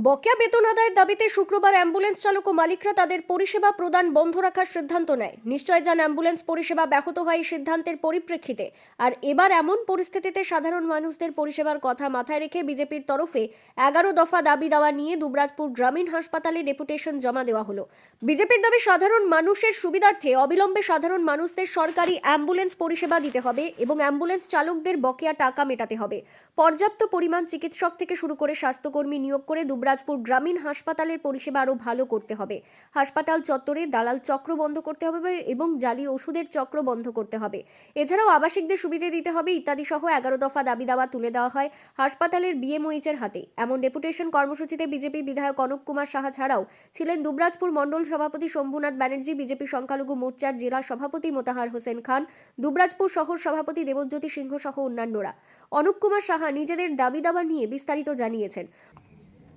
বকেয়া বেতন আদায়ের দাবিতে শুক্রবার অ্যাম্বুলেন্স চালক ও মালিকরা তাদের পরিষেবা প্রদান বন্ধ রাখার সিদ্ধান্ত নেয়। নিশ্চয় যান অ্যাম্বুলেন্স পরিষেবা ব্যাহত হয় এই সিদ্ধান্তের পরিপ্রেক্ষিতে। আর এবার এমন পরিস্থিতিতে সাধারণ মানুষদের পরিষেবার কথা মাথায় রেখে বিজেপির তরফে 11 দফা দাবি দেওয়া নিয়ে দুবরাজপুর গ্রামীণ হাসপাতালে ডেপুটেশন জমা দেওয়া হলো। বিজেপির দাবি, সাধারণ মানুষের সুবিধার্থে অবিলম্বে সাধারণ মানুষদের সরকারি অ্যাম্বুলেন্স পরিষেবা দিতে হবে এবং অ্যাম্বুলেন্স চালকদের বকেয়া টাকা মেটাতে হবে। পর্যাপ্ত পরিমাণ চিকিৎসক থেকে শুরু করে স্বাস্থ্যকর্মী নিয়োগ করে দুবরাজপুর গ্রামীণ হাসপাতালের পরিষেবা আরও ভালো করতে হবে। হাসপাতাল চত্বরে দালাল চক্র বন্ধ করতে হবে এবং জালি ওষুধের চক্র বন্ধ করতে হবে। এছাড়াও আবাসিকদের সুবিধা দিতে হবে ইত্যাদি সহ 11 দফা দাবি দাওয়া তুলে দেওয়া হয় হাসপাতালের বিএমওইচের হাতে। এমন ডেপুটেশন কর্মসূচিতে বিজেপি বিধায়ক অনুপ কুমার সাহা ছাড়াও ছিলেন দুবরাজপুর মণ্ডল সভাপতি শম্ভুনাথ ব্যানার্জি, বিজেপি সংখ্যালঘু মোর্চার জেলা সভাপতি মোতাহার হোসেন খান, দুবরাজপুর শহর সভাপতি দেবজ্যোতি সিংহ সহ অন্যান্যরা। অনুপ কুমার সাহা নিজেদের দাবি দাবা নিয়ে বিস্তারিত জানিয়েছেন।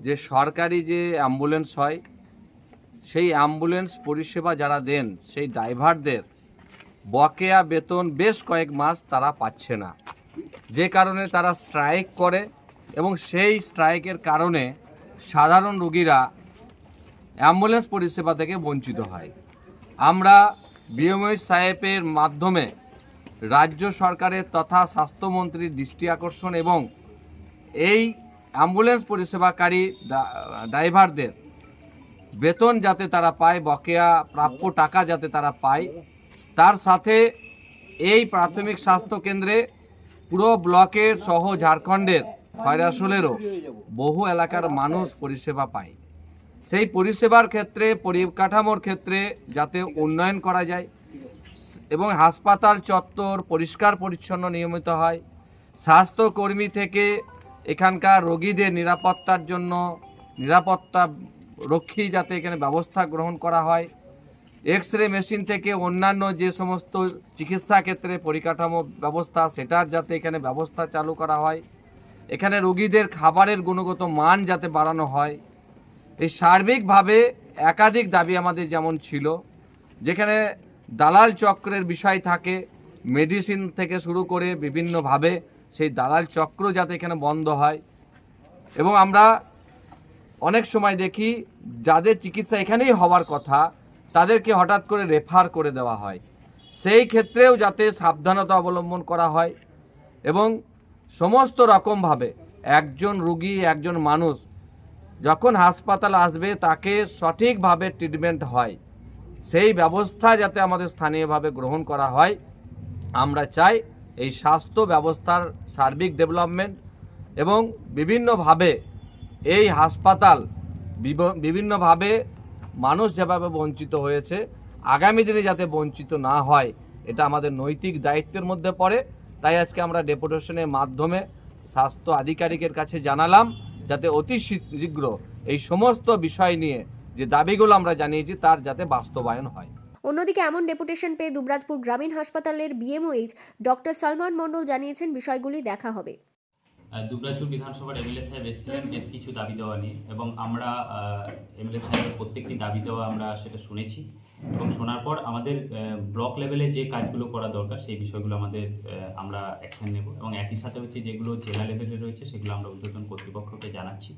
যে সরকারি যে অ্যাম্বুলেন্স হয়, সেই অ্যাম্বুলেন্স পরিষেবা যারা দেন সেই ড্রাইভারদের বকেয়া বেতন বেশ কয়েক মাস তারা পাচ্ছে না, যে কারণে তারা স্ট্রাইক করে এবং সেই স্ট্রাইকের কারণে সাধারণ রোগীরা অ্যাম্বুলেন্স পরিষেবা থেকে বঞ্চিত হয়। আমরা বিএমওই সাহেবের মাধ্যমে রাজ্য সরকারের তথা স্বাস্থ্যমন্ত্রীর দৃষ্টি আকর্ষণ এবং এই অ্যাম্বুলেন্স পরিষেবাকারী ড্রাইভারদের বেতন যাতে তারা পায়, বকেয়া প্রাপ্য টাকা যাতে তারা পায়, তার সাথে এই প্রাথমিক স্বাস্থ্য কেন্দ্রে পুরো ব্লকের সহ ঝাড়খণ্ডের খয়রাসোলেরও বহু এলাকার মানুষ পরিষেবা পায়। সেই পরিষেবার ক্ষেত্রে, পরিকাঠামোর ক্ষেত্রে যাতে উন্নয়ন করা যায় এবং হাসপাতাল চত্বর পরিষ্কার পরিচ্ছন্ন নিয়মিত হয়, স্বাস্থ্যকর্মী থেকে এখানকার রোগীদের নিরাপত্তার জন্য নিরাপত্তা রক্ষী যাতে এখানে ব্যবস্থা গ্রহণ করা হয়, এক্স রে মেশিন থেকে অন্যান্য যে সমস্ত চিকিৎসা ক্ষেত্রে পরিকাঠামো ব্যবস্থা সেটার যাতে এখানে ব্যবস্থা চালু করা হয়, এখানে রোগীদের খাবারের গুণগত মান যাতে বাড়ানো হয়। এই সার্বিকভাবে একাধিক দাবি আমাদের যেমন ছিল, যেখানে দালাল চক্রের বিষয় থাকে, মেডিসিন থেকে শুরু করে বিভিন্নভাবে সেই দালাল চক্র যাতে এখানে বন্ধ হয় এবং আমরা অনেক সময় দেখি যাদের চিকিৎসা এখানেই হওয়ার কথা তাদেরকে হঠাৎ করে রেফার করে দেওয়া হয়, সেই ক্ষেত্রেও যাতে সাবধানতা অবলম্বন করা হয় এবং সমস্ত রকমভাবে একজন রোগী, একজন মানুষ যখন হাসপাতাল আসবে তাকে সঠিকভাবে ট্রিটমেন্ট হয়, সেই ব্যবস্থা যাতে আমাদের স্থানীয়ভাবে গ্রহণ করা হয়। আমরা চাই এই স্বাস্থ্য ব্যবস্থার সার্বিক ডেভেলপমেন্ট এবং বিভিন্নভাবে এই হাসপাতাল বিভিন্নভাবে মানুষ যেভাবে বঞ্চিত হয়েছে আগামী দিনে যাতে বঞ্চিত না হয়, এটা আমাদের নৈতিক দায়িত্বের মধ্যে পড়ে। তাই আজকে আমরা ডেপুটেশনের মাধ্যমে স্বাস্থ্য আধিকারিকের কাছে জানালাম যাতে অতি শীঘ্র এই সমস্ত বিষয় নিয়ে যে দাবিগুলো আমরা জানিয়েছি তার যাতে বাস্তবায়ন হয়। অন্যদিকে এমন ডেপুটেশন পেয়ে দুবরাজপুর গ্রামীণ হাসপাতালের বিএমওইচ ডক্টর সালমান মণ্ডল জানিয়েছেন বিষয়গুলি দেখা হবে। দুবরাজপুর বিধানসভার এমএলএ সাহেব এসেছিলেন বেশ কিছু দাবি দেওয়া নিয়ে এবং আমরা এমএলএ সাহেবের প্রত্যেকটি দাবি দেওয়া আমরা সেটা শুনেছি এবং শোনার পর আমাদের ব্লক লেভেলে যে কাজগুলো করা দরকার সেই বিষয়গুলো আমরা অ্যাকশন নেব এবং একই সাথে হচ্ছে যেগুলো জেলা লেভেলে রয়েছে সেগুলো আমরা ঊর্ধ্বতন কর্তৃপক্ষকে জানাচ্ছি।